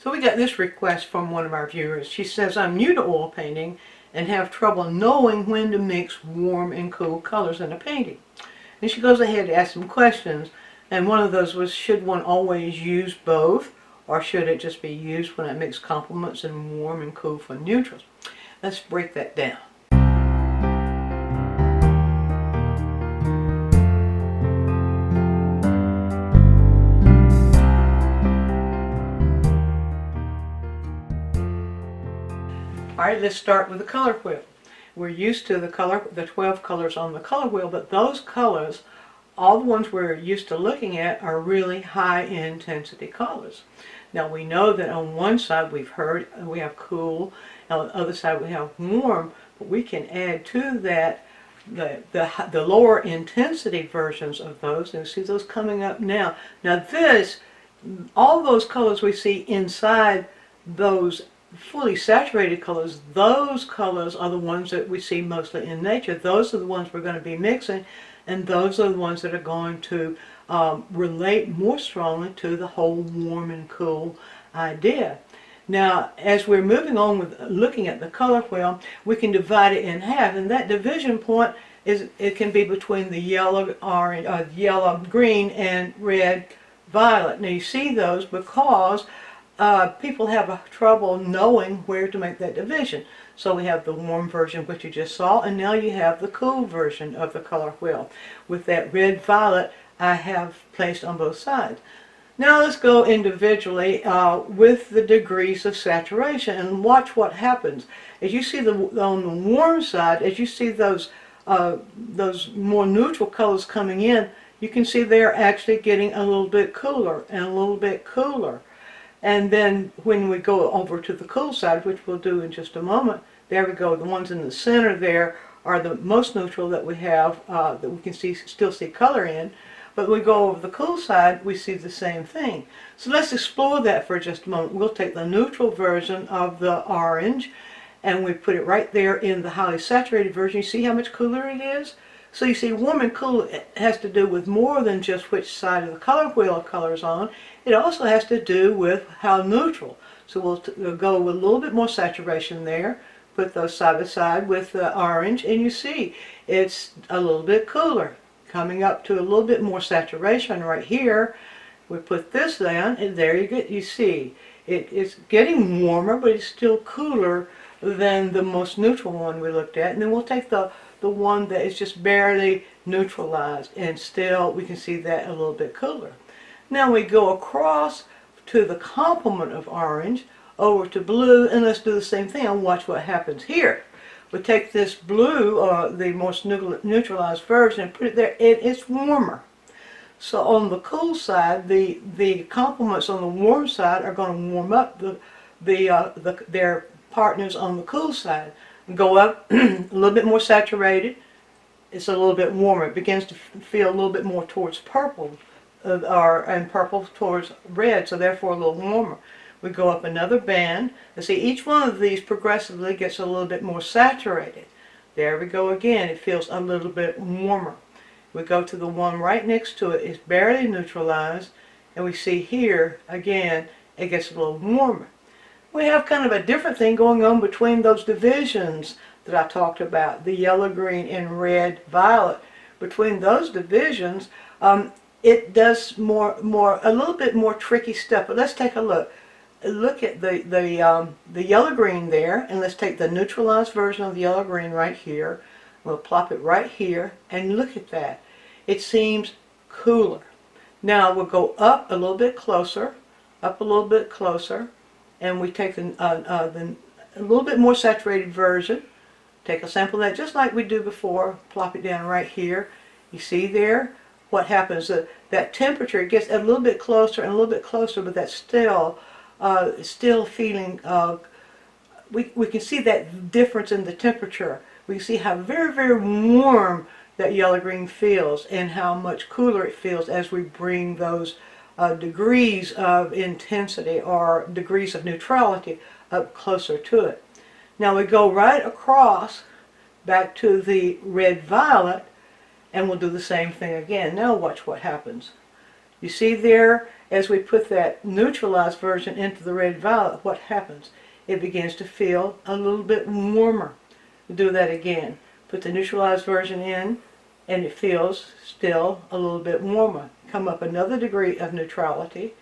So we got this request from one of our viewers. She says, I'm new to oil painting and have trouble knowing when to mix warm and cool colors in a painting. And she goes ahead to ask some questions. And one of those was, should one always use both? Or should it just be used when it makes complements and warm and cool for neutrals? Let's break that down. Alright, let's start with the color wheel. We're used to the 12 colors on the color wheel, but those colors, all the ones we're used to looking at, are really high intensity colors. Now we know that on one side we have cool, and on the other side we have warm, but we can add to that the lower intensity versions of those, and see those coming up now. Now all those colors we see inside those fully saturated colors, those colors are the ones that we see mostly in nature. Those are the ones we're going to be mixing, and those are the ones that are going to relate more strongly to the whole warm and cool idea. Now, as we're moving on with looking at the color wheel, we can divide it in half, and that division point can be between the yellow, orange, yellow, green, and red, violet. Now you see those because people have trouble knowing where to make that division. So we have the warm version, which you just saw, and now you have the cool version of the color wheel. With that red violet I have placed on both sides. Now let's go individually with the degrees of saturation and watch what happens. As you see on the warm side, as you see those more neutral colors coming in, you can see they're actually getting a little bit cooler and a little bit cooler. And then when we go over to the cool side, which we'll do in just a moment, there we go. The ones in the center there are the most neutral that we have, that we can still see color in. But when we go over the cool side, we see the same thing. So let's explore that for just a moment. We'll take the neutral version of the orange, and we put it right there in the highly saturated version. You see how much cooler it is? So you see, warm and cool has to do with more than just which side of the color wheel of color is on. It also has to do with how neutral. So we'll go with a little bit more saturation there, put those side by side with the orange, and you see it's a little bit cooler. Coming up to a little bit more saturation right here, we put this down, and there you see it's getting warmer, but it's still cooler than the most neutral one we looked at. And then we'll take the one that is just barely neutralized, and still we can see that a little bit cooler. Now we go across to the complement of orange, over to blue, and let's do the same thing and watch what happens here. We take this blue, the most neutralized version, and put it there. It's warmer. So on the cool side, the complements on the warm side are going to warm up their partners on the cool side. Go up a little bit more saturated. It's a little bit warmer. It begins to feel a little bit more towards purple, and purple towards red, so therefore a little warmer. We go up another band. And see, each one of these progressively gets a little bit more saturated. There we go again. It feels a little bit warmer. We go to the one right next to it. It's barely neutralized, and we see here again it gets a little warmer. We have kind of a different thing going on between those divisions that I talked about, the yellow, green, and red, violet. Between those divisions, it does a little bit more tricky stuff. But let's take a look. Look at the yellow-green there, and let's take the neutralized version of the yellow-green right here. We'll plop it right here, and look at that. It seems cooler. Now we'll go up a little bit closer, up a little bit closer, and we take a little bit more saturated version. Take a sample of that, just like we do before. Plop it down right here. You see there what happens? That temperature, it gets a little bit closer and a little bit closer, but that's still feeling. We can see that difference in the temperature. We can see how very, very warm that yellow-green feels, and how much cooler it feels as we bring those degrees of intensity or degrees of neutrality up closer to it. Now we go right across back to the red-violet, and we'll do the same thing again. Now watch what happens. You see there, as we put that neutralized version into the red violet, what happens? It begins to feel a little bit warmer. We'll do that again. Put the neutralized version in, and it feels still a little bit warmer. Come up another degree of neutrality.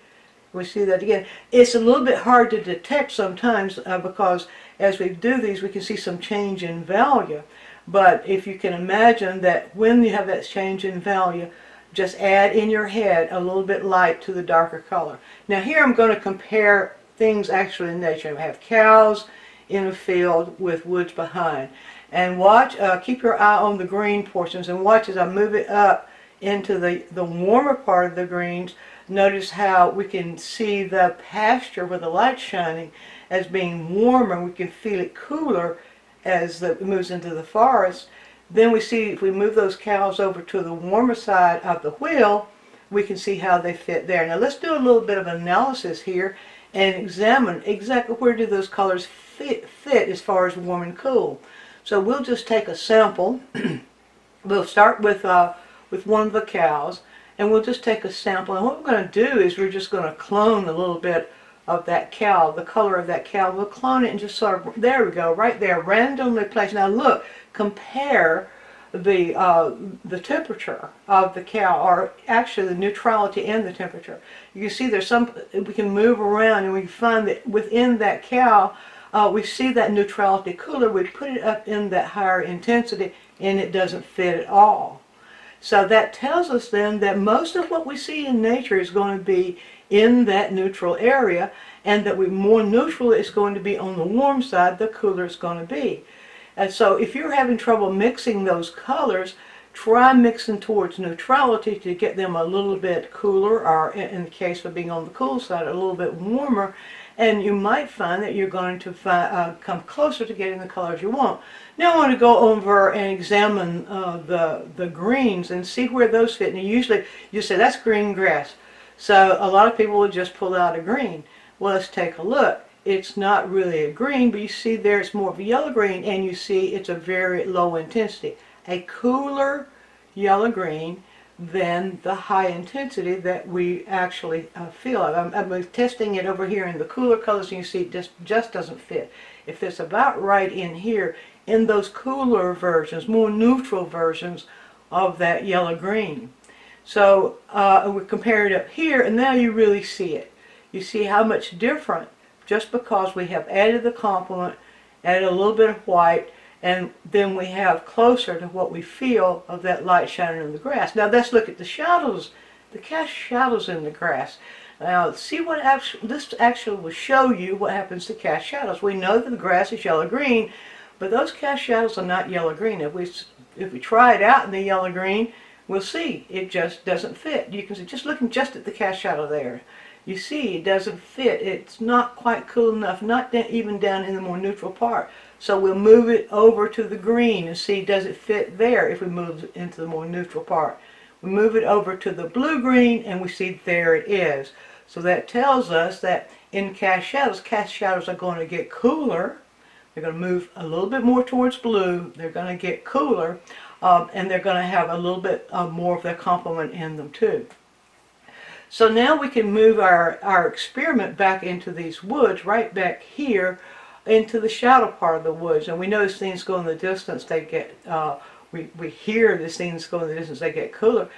We see that again. It's a little bit hard to detect sometimes because as we do these, we can see some change in value. But if you can imagine that when you have that change in value, just add in your head a little bit light to the darker color. Now here I'm going to compare things actually in nature. I have cows in a field with woods behind. And watch, keep your eye on the green portions and watch as I move it up into the warmer part of the greens. Notice how we can see the pasture where the light's shining as being warmer. We can feel it cooler as it moves into the forest. Then we see if we move those cows over to the warmer side of the wheel, we can see how they fit there. Now let's do a little bit of analysis here and examine exactly where do those colors fit as far as warm and cool. So we'll just take a sample. We'll start with one of the cows, and we'll just take a sample. And what we're going to do is we're just going to clone a little bit of that cow, the color of that cow. We'll clone it and just sort of, there we go, right there, randomly placed. Now look, compare the temperature of the cow, or actually the neutrality and the temperature. You can see there's some, we can move around and we can find that within that cow, we see that neutrality cooler. We put it up in that higher intensity and it doesn't fit at all. So that tells us then that most of what we see in nature is going to be in that neutral area, and that more neutral is going to be on the warm side, the cooler it's going to be. And so if you're having trouble mixing those colors, try mixing towards neutrality to get them a little bit cooler, or in the case of being on the cool side, a little bit warmer, and you might find that you're going to come closer to getting the colors you want. Now I want to go over and examine the greens and see where those fit. And usually you say, that's green grass. So a lot of people will just pull out a green. Well, let's take a look. It's not really a green, but you see there it's more of a yellow green, and you see it's a very low intensity. A cooler yellow green than the high intensity that we actually feel. I'm testing it over here in the cooler colors, and you see it just doesn't fit. It fits about right in here in those cooler versions, more neutral versions of that yellow green. So we compare it up here, and now you really see it. You see how much different, just because we have added the complement, added a little bit of white, and then we have closer to what we feel of that light shining in the grass. Now let's look at the shadows, the cast shadows in the grass. Now see what this actually will show you what happens to cast shadows. We know that the grass is yellow-green, but those cast shadows are not yellow-green. If we try it out in the yellow-green, we'll see it just doesn't fit. You can see, just looking just at the cast shadow there, you see it doesn't fit. It's not quite cool enough, not even down in the more neutral part. So we'll move it over to the green and see, does it fit there if we move it into the more neutral part. We move it over to the blue-green and we see there it is. So that tells us that in cast shadows are going to get cooler. They're going to move a little bit more towards blue. They're going to get cooler, and they're going to have a little bit more of their complement in them too. So now we can move our experiment back into these woods, right back here into the shadow part of the woods. And we notice things go in the distance, they get, we hear these things go in the distance, they get cooler.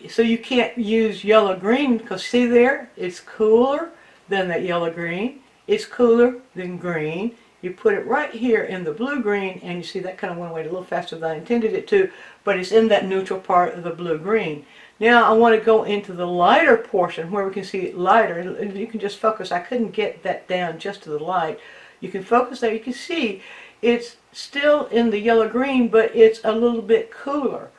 So you can't use yellow-green, because see there, it's cooler than that yellow-green. It's cooler than green. You put it right here in the blue-green, and you see that kind of went away a little faster than I intended it to, but it's in that neutral part of the blue-green. Now I want to go into the lighter portion where we can see it lighter. And you can just focus. I couldn't get that down just to the light. You can focus there. You can see it's still in the yellow-green, but it's a little bit cooler.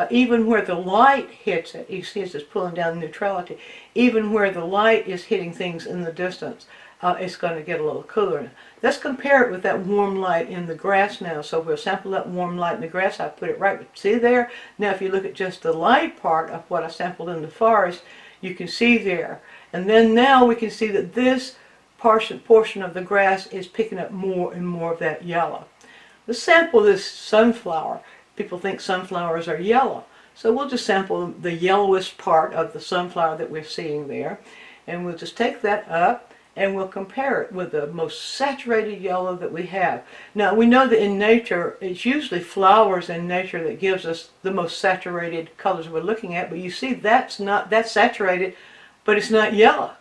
Even where the light hits it, you see it's just pulling down neutrality. Even where the light is hitting things in the distance, it's going to get a little cooler. Let's compare it with that warm light in the grass now. So we'll sample that warm light in the grass. I put it right, see there? Now if you look at just the light part of what I sampled in the forest, you can see there. And then now we can see that this portion of the grass is picking up more and more of that yellow. Let's sample this sunflower. People think sunflowers are yellow. So we'll just sample the yellowest part of the sunflower that we're seeing there. And we'll just take that up and we'll compare it with the most saturated yellow that we have. Now we know that in nature, it's usually flowers in nature that gives us the most saturated colors we're looking at, but you see that's saturated, but it's not yellow.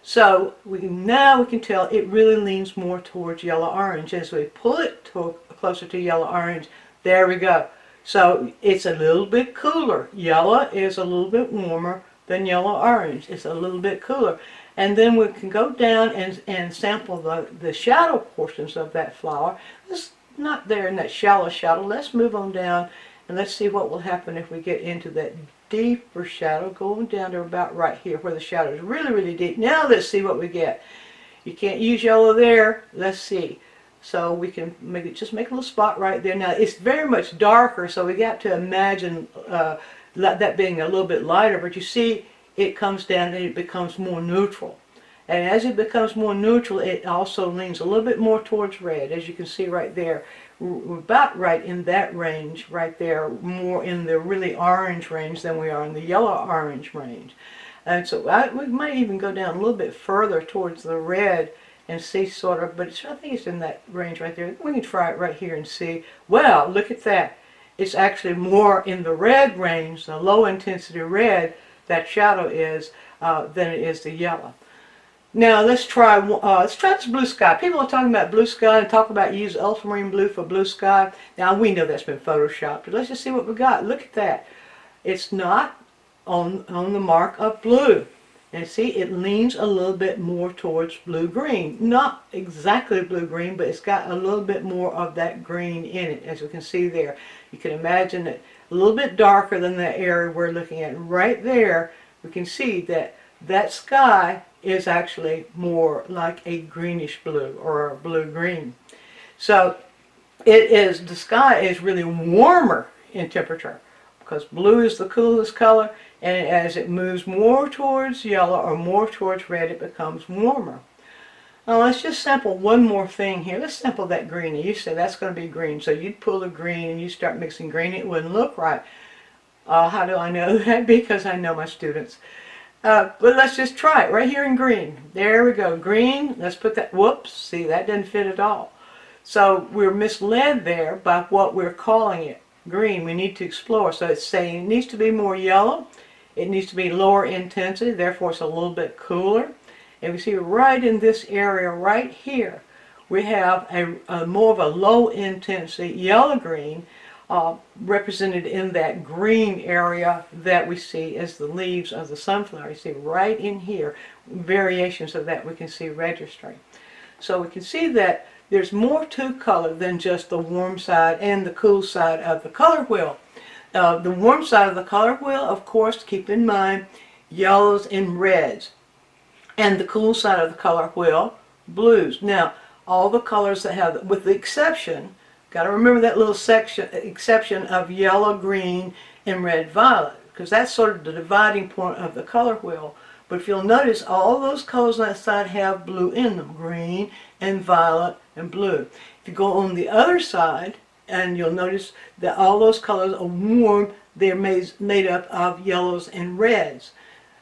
So now we can tell it really leans more towards yellow-orange. As we pull it closer to yellow-orange, there we go. So it's a little bit cooler. Yellow is a little bit warmer than yellow-orange. It's a little bit cooler. And then we can go down and sample the shadow portions of that flower. It's not there in that shallow shadow. Let's move on down and let's see what will happen if we get into that deeper shadow, going down to about right here where the shadow is really, really deep. Now let's see what we get. You can't use yellow there. Let's see. So we can just make a little spot right there. Now it's very much darker, so we got to imagine that being a little bit lighter, but you see it comes down and it becomes more neutral. And as it becomes more neutral, it also leans a little bit more towards red, as you can see right there. We're about right in that range right there, more in the really orange range than we are in the yellow-orange range. And so we might even go down a little bit further towards the red and see sort of, but I think it's in that range right there. We can try it right here and see. Well, look at that. It's actually more in the red range, the low intensity red, that shadow is, than it is the yellow. Now let's try this blue sky. People are talking about blue sky and talk about use ultramarine blue for blue sky. Now we know that's been photoshopped, but let's just see what we got. Look at that. It's not on the mark of blue. And see, it leans a little bit more towards blue-green. Not exactly blue-green, but it's got a little bit more of that green in it, as you can see there. You can imagine it a little bit darker than the area we're looking at. Right there, we can see that that sky is actually more like a greenish blue or a blue-green. So the sky is really warmer in temperature because blue is the coolest color, and as it moves more towards yellow or more towards red, it becomes warmer. Now let's just sample one more thing here. Let's sample that green. You say that's going to be green, so you'd pull the green and you start mixing green. It wouldn't look right. How do I know that? Because I know my students. But let's just try it right here in green. There we go, green. Let's put that, whoops, see that didn't fit at all. So we're misled there by what we're calling it green. We need to explore. So it's saying it needs to be more yellow. It needs to be lower intensity, therefore it's a little bit cooler. And we see right in this area right here, we have a more of a low intensity yellow-green represented in that green area that we see as the leaves of the sunflower. You see right in here, variations of that we can see registering. So we can see that there's more to color than just the warm side and the cool side of the color wheel. The warm side of the color wheel, of course, keep in mind, yellows and reds. And the cool side of the color wheel, blues. Now, all the colors that have, with the exception, got to remember that little exception of yellow, green, and red, violet, because that's sort of the dividing point of the color wheel. But if you'll notice, all those colors on that side have blue in them, green and violet and blue. If you go on the other side, and you'll notice that all those colors are warm, they're made up of yellows and reds.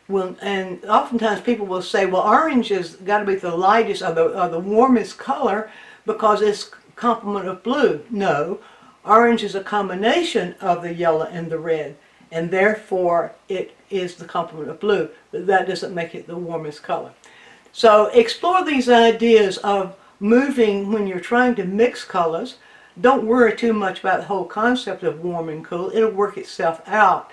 Well, and oftentimes people will say, well, orange has got to be the lightest or the warmest color because it's complement of blue. No, orange is a combination of the yellow and the red, and therefore it is the complement of blue, but that doesn't make it the warmest color. So explore these ideas of moving when you're trying to mix colors. Don't worry too much about the whole concept of warm and cool. It'll work itself out.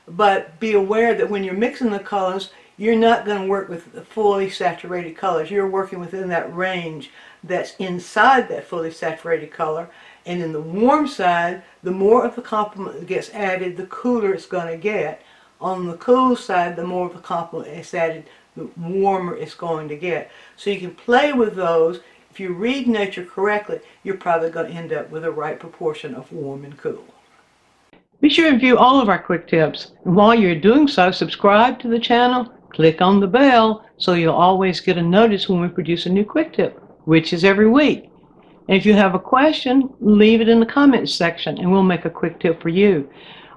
But be aware that when you're mixing the colors, you're not going to work with the fully saturated colors. You're working within that range that's inside that fully saturated color. And in the warm side, the more of the complement that gets added, the cooler it's going to get. On the cool side, the more of the complement is added, the warmer it's going to get. So you can play with those. If you read nature correctly, you're probably going to end up with the right proportion of warm and cool. Be sure to view all of our quick tips. And while you're doing so, subscribe to the channel, click on the bell, so you'll always get a notice when we produce a new quick tip, which is every week. And if you have a question, leave it in the comments section and we'll make a quick tip for you.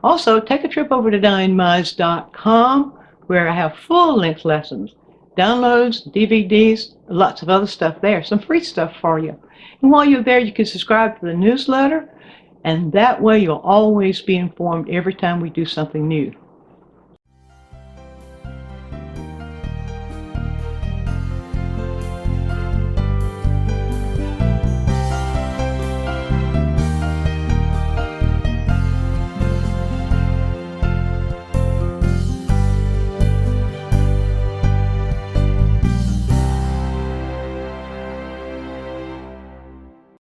Also, take a trip over to DianneMize.com where I have full-length lessons, downloads, DVDs, lots of other stuff there, some free stuff for you. And while you're there, you can subscribe to the newsletter, and that way you'll always be informed every time we do something new.